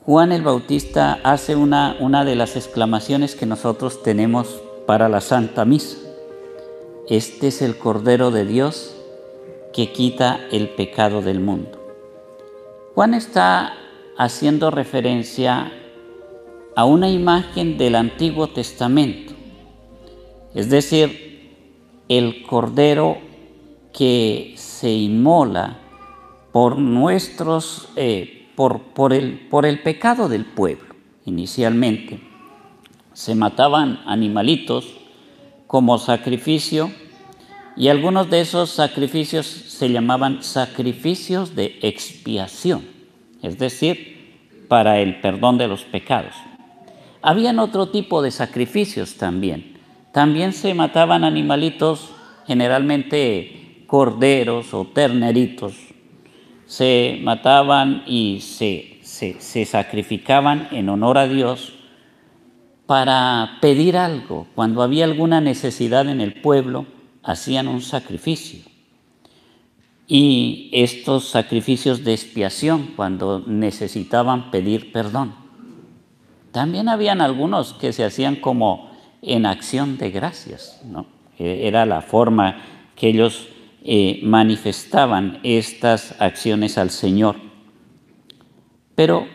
Juan el Bautista hace una de las exclamaciones que nosotros tenemos para la Santa Misa. Este es el Cordero de Dios que quita el pecado del mundo. Juan está haciendo referencia a una imagen del Antiguo Testamento, es decir, el Cordero que se inmola por nuestros por el pecado del pueblo. Inicialmente se mataban animalitos como sacrificio, y algunos de esos sacrificios se llamaban sacrificios de expiación, es decir, para el perdón de los pecados. Habían otro tipo de sacrificios también. También se mataban animalitos, generalmente corderos o terneritos. Se mataban y se sacrificaban en honor a Dios para pedir algo. Cuando había alguna necesidad en el pueblo, hacían un sacrificio. Y estos sacrificios de expiación, cuando necesitaban pedir perdón. También habían algunos que se hacían como en acción de gracias, ¿no? Era la forma que ellos manifestaban estas acciones al Señor. Pero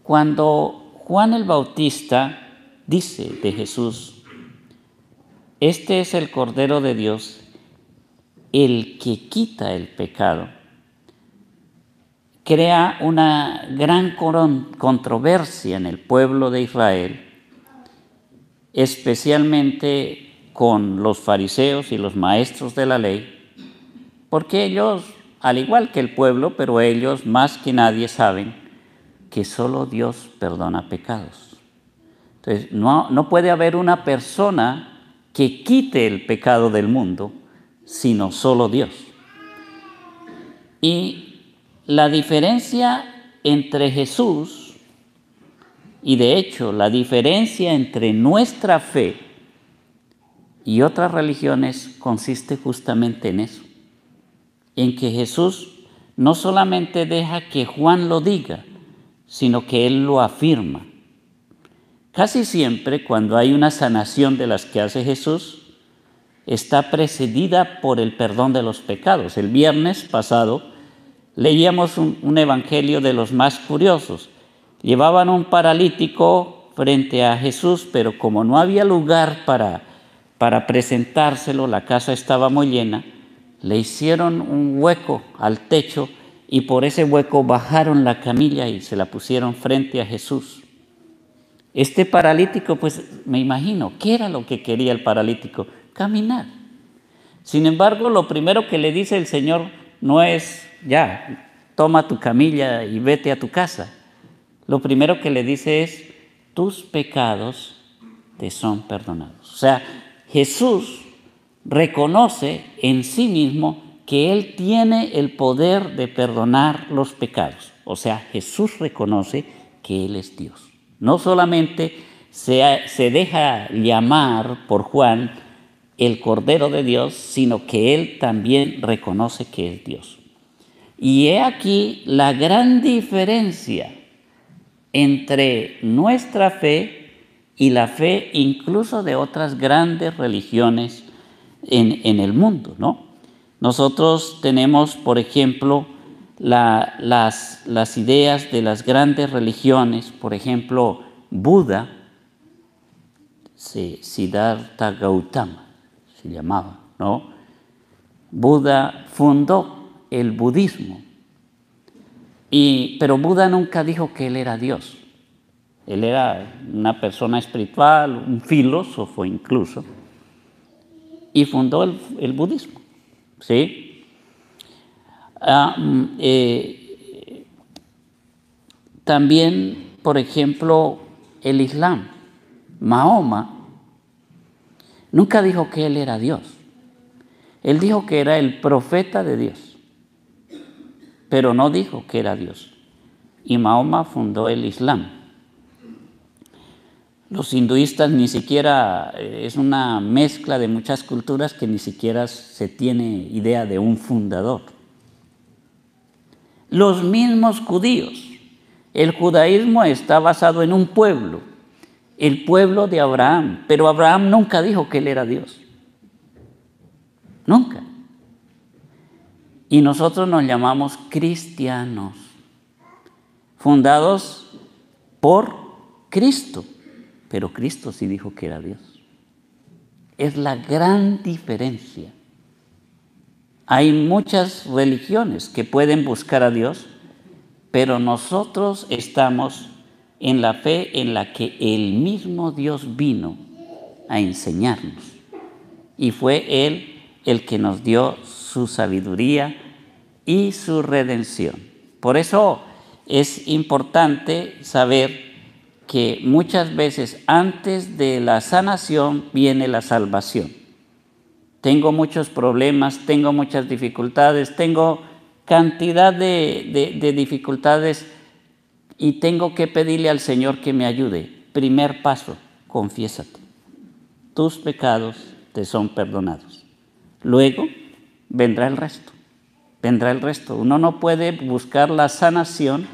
cuando Juan el Bautista dice de Jesús: este es el Cordero de Dios, el que quita el pecado, crea una gran controversia en el pueblo de Israel, especialmente con los fariseos y los maestros de la ley, porque ellos, al igual que el pueblo, pero ellos más que nadie saben que solo Dios perdona pecados. Entonces, no puede haber una persona que quite el pecado del mundo, sino solo Dios. Y la diferencia entre Jesús, y de hecho la diferencia entre nuestra fe y otras religiones, consiste justamente en eso, en que Jesús no solamente deja que Juan lo diga, sino que Él lo afirma. Casi siempre cuando hay una sanación de las que hace Jesús, está precedida por el perdón de los pecados. El viernes pasado leíamos un evangelio de los más curiosos. Llevaban un paralítico frente a Jesús, pero como no había lugar para presentárselo, la casa estaba muy llena, le hicieron un hueco al techo y por ese hueco bajaron la camilla y se la pusieron frente a Jesús. Este paralítico, pues me imagino, ¿qué era lo que quería el paralítico? Caminar. Sin embargo, lo primero que le dice el Señor no es: ya, toma tu camilla y vete a tu casa. Lo primero que le dice es: tus pecados te son perdonados. O sea, Jesús reconoce en sí mismo que Él tiene el poder de perdonar los pecados. O sea, Jesús reconoce que Él es Dios. No solamente se deja llamar por Juan el Cordero de Dios, sino que Él también reconoce que es Dios. Y he aquí la gran diferencia entre nuestra fe y la fe incluso de otras grandes religiones en el mundo, ¿no? Nosotros tenemos, por ejemplo, las ideas de las grandes religiones. Por ejemplo, Buda, Siddhartha Gautama se llamaba, ¿no? Buda fundó el budismo, pero Buda nunca dijo que él era Dios. Él era una persona espiritual, un filósofo incluso, y fundó el budismo, ¿sí? También, por ejemplo, el Islam. Mahoma nunca dijo que él era Dios. Él dijo que era el profeta de Dios, pero no dijo que era Dios. Y Mahoma fundó el Islam. Los hinduistas ni siquiera, es una mezcla de muchas culturas que ni siquiera se tiene idea de un fundador. Los mismos judíos El judaísmo está basado en un pueblo, el pueblo de Abraham, pero Abraham nunca dijo que él era Dios. Nunca. Y nosotros nos llamamos cristianos, fundados por Cristo, pero Cristo sí dijo que era Dios. Es la gran diferencia. Hay muchas religiones que pueden buscar a Dios, pero nosotros estamos en la fe en la que el mismo Dios vino a enseñarnos. Y fue Él el que nos dio su sabiduría y su redención. Por eso es importante saber que muchas veces antes de la sanación viene la salvación. Tengo muchos problemas, tengo muchas dificultades, tengo cantidad de dificultades y tengo que pedirle al Señor que me ayude. Primer paso, confiésate. Tus pecados te son perdonados. Luego vendrá el resto. Vendrá el resto. Uno no puede buscar la sanación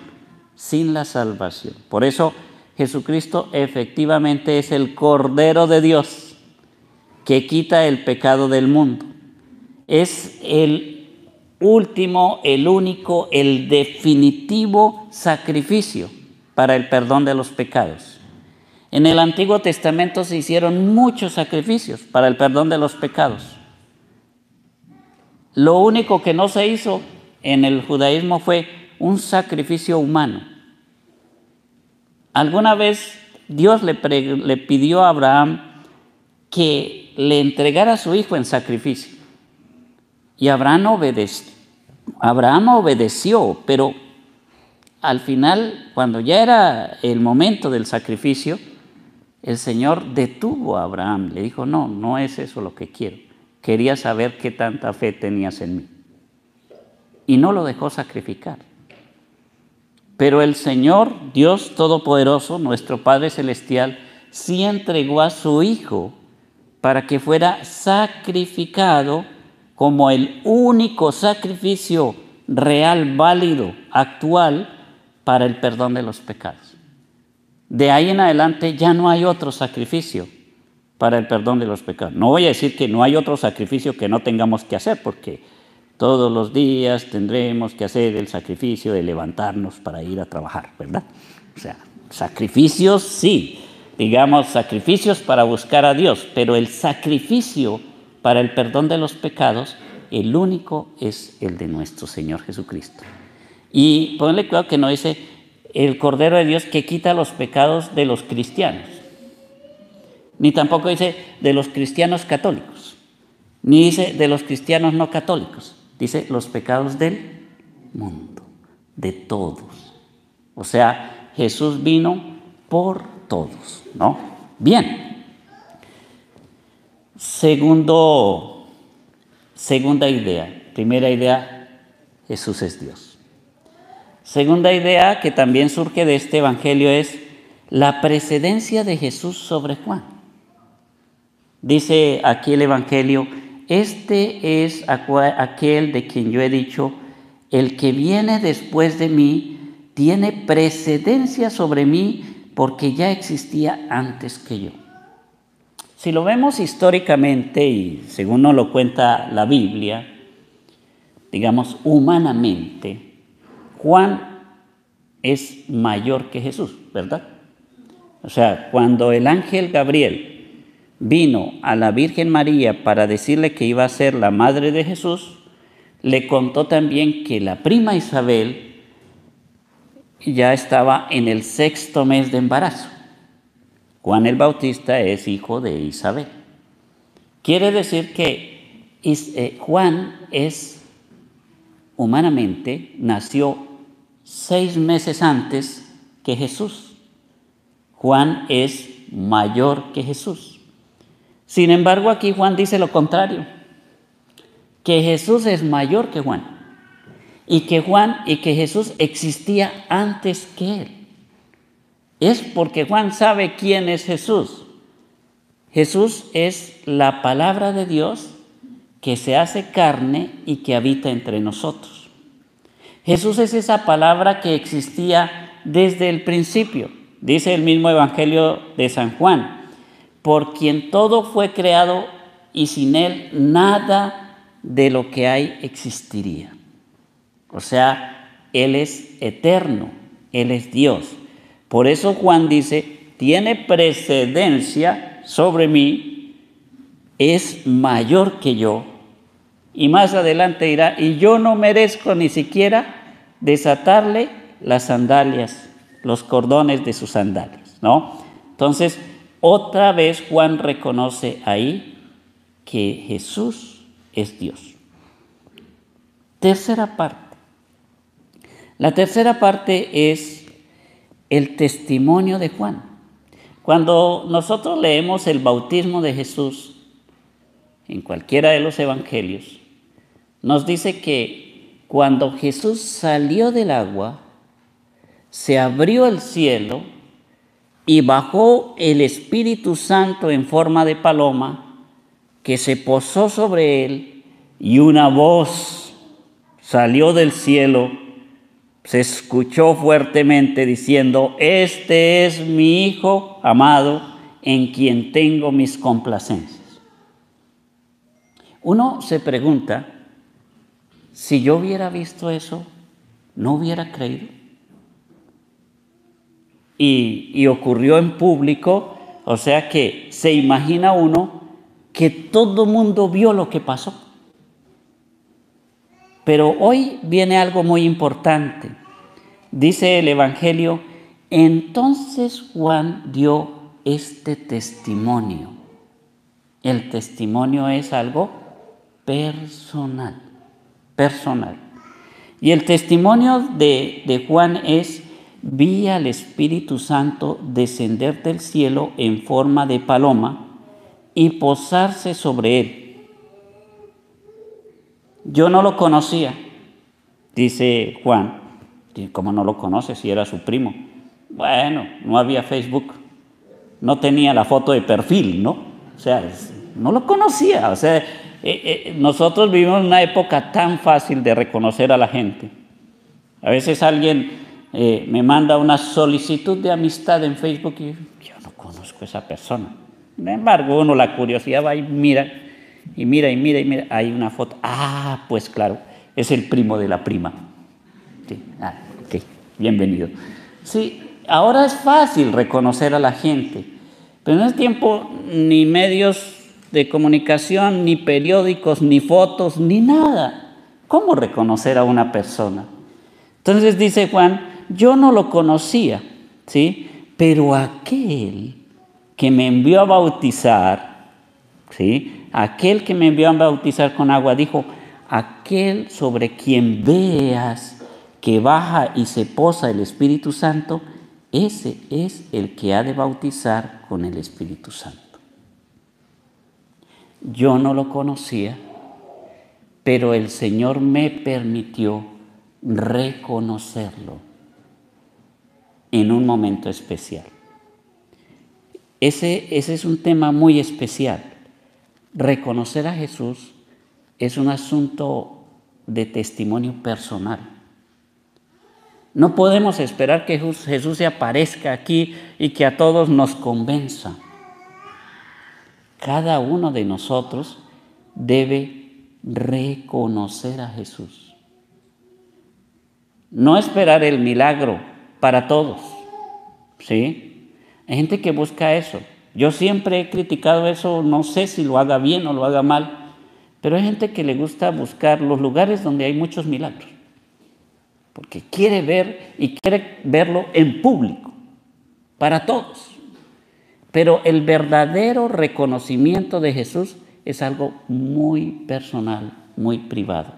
sin la salvación. Por eso Jesucristo efectivamente es el Cordero de Dios que quita el pecado del mundo. Es el último, el único, el definitivo sacrificio para el perdón de los pecados. En el Antiguo Testamento se hicieron muchos sacrificios para el perdón de los pecados. Lo único que no se hizo en el judaísmo fue un sacrificio humano. Alguna vez Dios le pidió a Abraham que le entregara a su hijo en sacrificio. Y Abraham obedeció, pero al final, cuando ya era el momento del sacrificio, el Señor detuvo a Abraham. Le dijo, no es eso lo que quiero. Quería saber qué tanta fe tenías en mí. Y no lo dejó sacrificar. Pero el Señor, Dios Todopoderoso, nuestro Padre Celestial, sí entregó a su Hijo para que fuera sacrificado como el único sacrificio real, válido, actual para el perdón de los pecados. De ahí en adelante ya no hay otro sacrificio para el perdón de los pecados. No voy a decir que no hay otro sacrificio que no tengamos que hacer, porque todos los días tendremos que hacer el sacrificio de levantarnos para ir a trabajar, ¿verdad? O sea, sacrificios sí, digamos sacrificios para buscar a Dios, pero el sacrificio para el perdón de los pecados, el único es el de nuestro Señor Jesucristo. Y ponle cuidado que no dice el Cordero de Dios que quita los pecados de los cristianos, ni tampoco dice de los cristianos católicos, ni dice de los cristianos no católicos, dice los pecados del mundo, de todos. O sea, Jesús vino por todos, ¿no? Bien. Segunda idea. Primera idea, Jesús es Dios. Segunda idea que también surge de este evangelio es la precedencia de Jesús sobre Juan. Dice aquí el evangelio, este es aquel de quien yo he dicho, el que viene después de mí tiene precedencia sobre mí porque ya existía antes que yo. Si lo vemos históricamente y según nos lo cuenta la Biblia, digamos humanamente, Juan es mayor que Jesús, ¿verdad? O sea, cuando el ángel Gabriel vino a la Virgen María para decirle que iba a ser la madre de Jesús, le contó también que la prima Isabel ya estaba en el 6º mes de embarazo. Juan el Bautista es hijo de Isabel. Quiere decir que Juan humanamente nació 6 meses antes que Jesús. Juan es mayor que Jesús. Sin embargo, aquí Juan dice lo contrario, que Jesús es mayor que Juan y que Jesús existía antes que él. Es porque Juan sabe quién es Jesús. Jesús es la palabra de Dios que se hace carne y que habita entre nosotros. Jesús es esa palabra que existía desde el principio. Dice el mismo Evangelio de San Juan, por quien todo fue creado y sin Él nada de lo que hay existiría. O sea, Él es eterno, Él es Dios. Por eso Juan dice, tiene precedencia sobre mí, es mayor que yo. Y más adelante dirá, y yo no merezco ni siquiera desatarle las sandalias, los cordones de sus sandalias, ¿no? Entonces, otra vez Juan reconoce ahí que Jesús es Dios. Tercera parte. La tercera parte es el testimonio de Juan. Cuando nosotros leemos el bautismo de Jesús en cualquiera de los evangelios, nos dice que cuando Jesús salió del agua, se abrió el cielo y bajó el Espíritu Santo en forma de paloma que se posó sobre él, y una voz salió del cielo, se escuchó fuertemente diciendo, este es mi Hijo amado en quien tengo mis complacencias. Uno se pregunta, si yo hubiera visto eso, ¿no hubiera creído? Y ocurrió en público, o sea que se imagina uno que todo mundo vio lo que pasó. Pero hoy viene algo muy importante. Dice el Evangelio, entonces Juan dio este testimonio. El testimonio es algo personal. Y el testimonio de Juan es, vi al Espíritu Santo descender del cielo en forma de paloma y posarse sobre él. Yo no lo conocía, dice Juan. ¿Cómo no lo conoce si era su primo? Bueno, no había Facebook, no tenía la foto de perfil, ¿no? O sea, no lo conocía. O sea, nosotros vivimos en una época tan fácil de reconocer a la gente. A veces alguien me manda una solicitud de amistad en Facebook y yo no conozco a esa persona. Sin embargo, uno la curiosidad va y mira, hay una foto. Ah, pues claro, es el primo de la prima. Sí, ok, bienvenido. Sí, ahora es fácil reconocer a la gente, pero en ese tiempo ni medios de comunicación, ni periódicos, ni fotos, ni nada. ¿Cómo reconocer a una persona? Entonces dice Juan, yo no lo conocía, ¿sí? Pero aquel que me envió a bautizar, ¿sí? Aquel que me envió a bautizar con agua, dijo, aquel sobre quien veas que baja y se posa el Espíritu Santo, ese es el que ha de bautizar con el Espíritu Santo. Yo no lo conocía, pero el Señor me permitió reconocerlo en un momento especial. Ese es un tema muy especial. Reconocer a Jesús es un asunto de testimonio personal. No podemos esperar que Jesús se aparezca aquí y que a todos nos convenza. Cada uno de nosotros debe reconocer a Jesús. No esperar el milagro para todos, ¿sí? Hay gente que busca eso. Yo siempre he criticado eso, no sé si lo haga bien o lo haga mal, pero hay gente que le gusta buscar los lugares donde hay muchos milagros, porque quiere ver y quiere verlo en público, para todos. Pero el verdadero reconocimiento de Jesús es algo muy personal, muy privado.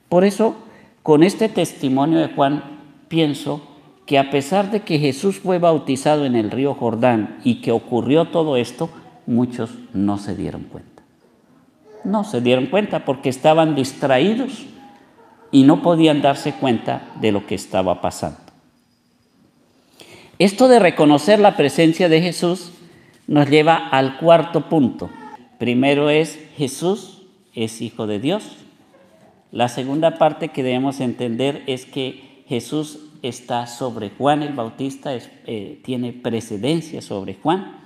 Por eso, con este testimonio de Juan, pienso que a pesar de que Jesús fue bautizado en el río Jordán y que ocurrió todo esto, muchos no se dieron cuenta. No se dieron cuenta porque estaban distraídos y no podían darse cuenta de lo que estaba pasando. Esto de reconocer la presencia de Jesús nos lleva al cuarto punto. Primero es, Jesús es Hijo de Dios. La segunda parte que debemos entender es que Jesús está sobre Juan el Bautista, tiene precedencia sobre Juan.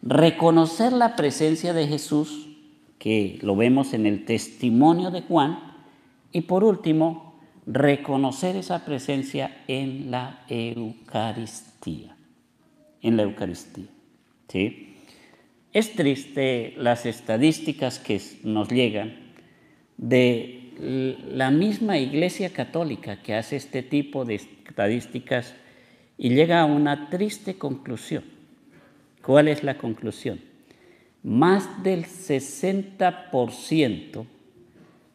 Reconocer la presencia de Jesús, que lo vemos en el testimonio de Juan. Y por último, reconocer esa presencia en la Eucaristía. En la Eucaristía, ¿sí? Es triste las estadísticas que nos llegan de la misma Iglesia Católica, que hace este tipo de estadísticas y llega a una triste conclusión. ¿Cuál es la conclusión? Más del 60%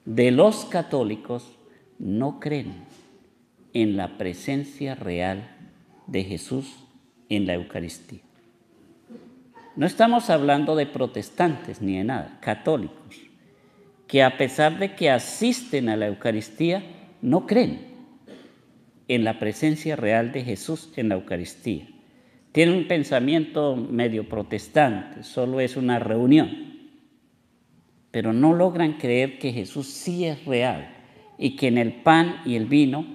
de los católicos no creen en la presencia real de Jesús en la Eucaristía. No estamos hablando de protestantes ni de nada, católicos, que a pesar de que asisten a la Eucaristía, no creen en la presencia real de Jesús en la Eucaristía. Tienen un pensamiento medio protestante, solo es una reunión, pero no logran creer que Jesús sí es real y que en el pan y el vino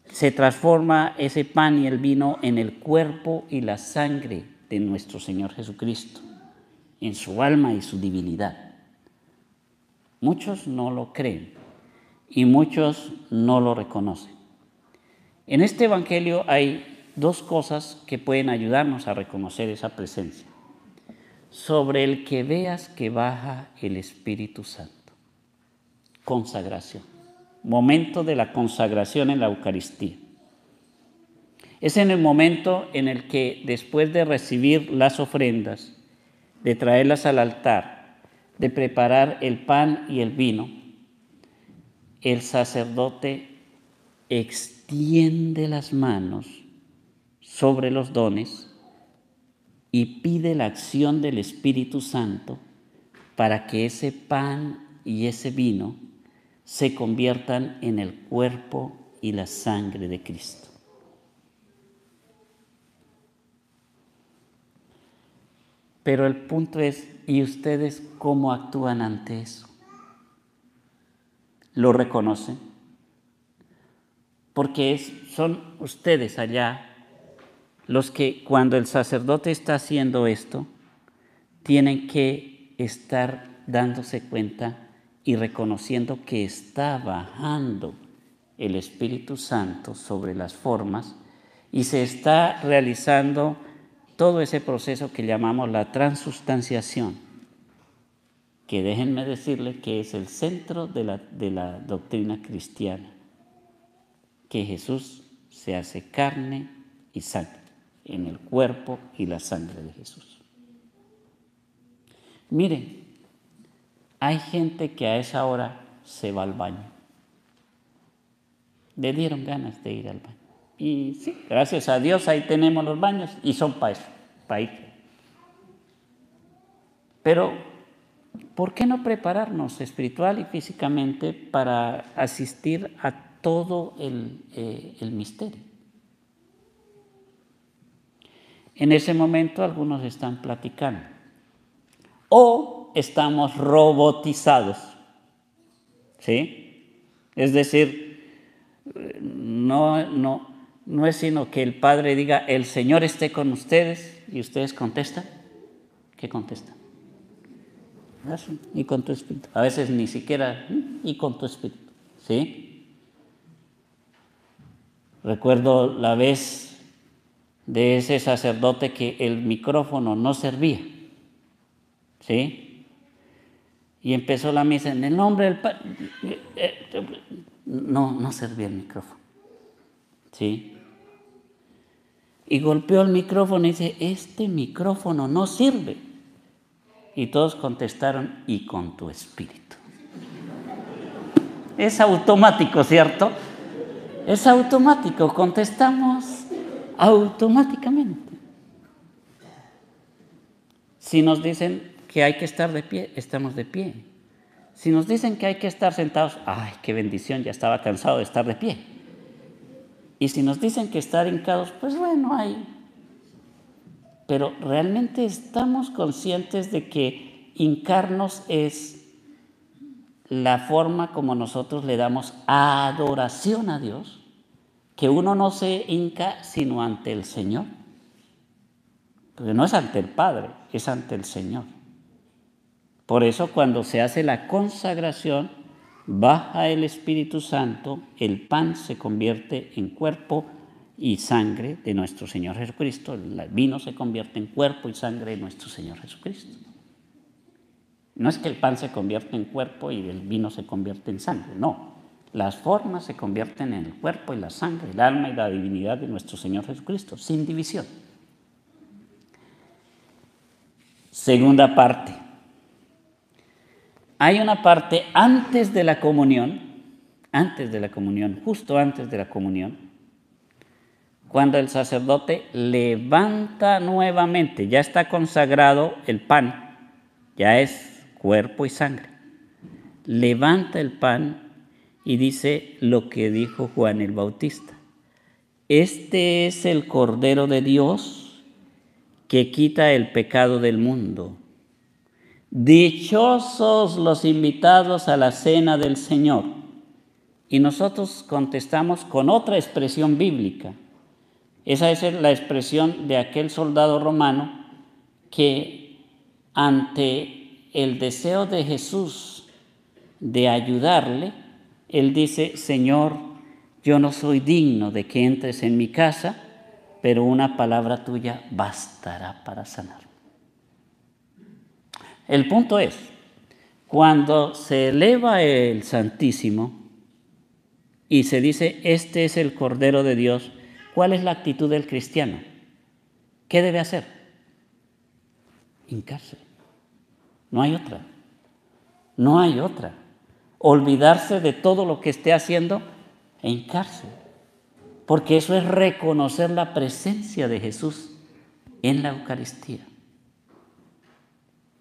se transforma ese pan y el vino en el cuerpo y la sangre de nuestro Señor Jesucristo, en su alma y su divinidad. Muchos no lo creen y muchos no lo reconocen. En este Evangelio hay dos cosas que pueden ayudarnos a reconocer esa presencia. Sobre el que veas que baja el Espíritu Santo. Consagración. Momento de la consagración en la Eucaristía. Es en el momento en el que después de recibir las ofrendas, de traerlas al altar, de preparar el pan y el vino, el sacerdote extiende las manos sobre los dones y pide la acción del Espíritu Santo para que ese pan y ese vino se conviertan en el cuerpo y la sangre de Cristo. Pero el punto es, ¿y ustedes cómo actúan ante eso? ¿Lo reconocen? Porque son ustedes allá los que cuando el sacerdote está haciendo esto, tienen que estar dándose cuenta y reconociendo que está bajando el Espíritu Santo sobre las formas y se está realizando todo ese proceso que llamamos la transustanciación, que déjenme decirle que es el centro de la doctrina cristiana, que Jesús se hace carne y sangre en el cuerpo y la sangre de Jesús. Miren, hay gente que a esa hora se va al baño. Le dieron ganas de ir al baño. Y sí, gracias a Dios ahí tenemos los baños y son para eso, para ir. Pero, ¿por qué no prepararnos espiritual y físicamente para asistir a todo el misterio? En ese momento algunos están platicando o estamos robotizados, ¿sí? Es decir, no es sino que el Padre diga, el Señor esté con ustedes, y ustedes contestan. ¿Qué contestan? Y con tu espíritu. A veces ni siquiera, y con tu espíritu, ¿sí? Recuerdo la vez de ese sacerdote que el micrófono no servía, ¿sí? Y empezó la misa en el nombre del Padre. No servía el micrófono, ¿sí? Y golpeó el micrófono y dice, este micrófono no sirve. Y todos contestaron, y con tu espíritu. Es automático, ¿cierto? Es automático, contestamos automáticamente. Si nos dicen que hay que estar de pie, estamos de pie. Si nos dicen que hay que estar sentados, ¡ay, qué bendición! Ya estaba cansado de estar de pie. Y si nos dicen que estar hincados, pues bueno, hay. Pero realmente estamos conscientes de que hincarnos es la forma como nosotros le damos adoración a Dios, que uno no se hinca sino ante el Señor. Porque no es ante el Padre, es ante el Señor. Por eso cuando se hace la consagración, baja el Espíritu Santo, el pan se convierte en cuerpo y sangre de nuestro Señor Jesucristo. El vino se convierte en cuerpo y sangre de nuestro Señor Jesucristo. No es que el pan se convierta en cuerpo y el vino se convierte en sangre, no. Las formas se convierten en el cuerpo y la sangre, el alma y la divinidad de nuestro Señor Jesucristo, sin división. Segunda parte. Hay una parte antes de la comunión, justo antes de la comunión, cuando el sacerdote levanta nuevamente, ya está consagrado el pan, ya es cuerpo y sangre. Levanta el pan y dice lo que dijo Juan el Bautista. Este es el Cordero de Dios que quita el pecado del mundo. Dichosos los invitados a la cena del Señor. Y nosotros contestamos con otra expresión bíblica. Esa es la expresión de aquel soldado romano que ante el deseo de Jesús de ayudarle, él dice: Señor, yo no soy digno de que entres en mi casa, pero una palabra tuya bastará para sanar. El punto es, cuando se eleva el Santísimo y se dice, este es el Cordero de Dios, ¿cuál es la actitud del cristiano? ¿Qué debe hacer? Hincarse. No hay otra. No hay otra. Olvidarse de todo lo que esté haciendo e hincarse. Porque eso es reconocer la presencia de Jesús en la Eucaristía.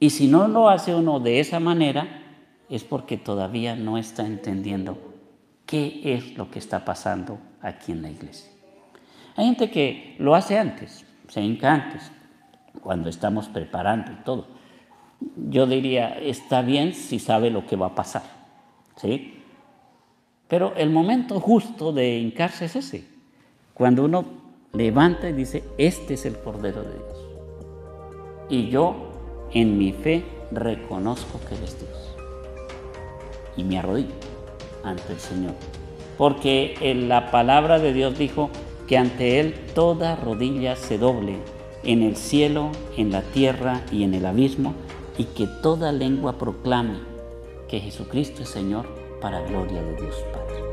Y si no lo hace uno de esa manera, es porque todavía no está entendiendo qué es lo que está pasando aquí en la iglesia. Hay gente que lo hace antes, se hinca antes, cuando estamos preparando y todo. Yo diría, está bien si sabe lo que va a pasar, ¿sí? Pero el momento justo de hincarse es ese, cuando uno levanta y dice, este es el Cordero de Dios. Y yo, en mi fe, reconozco que Él es Dios. Y me arrodillo ante el Señor. Porque la palabra de Dios dijo que ante Él toda rodilla se doble, en el cielo, en la tierra y en el abismo, y que toda lengua proclame que Jesucristo es Señor, para gloria de Dios Padre.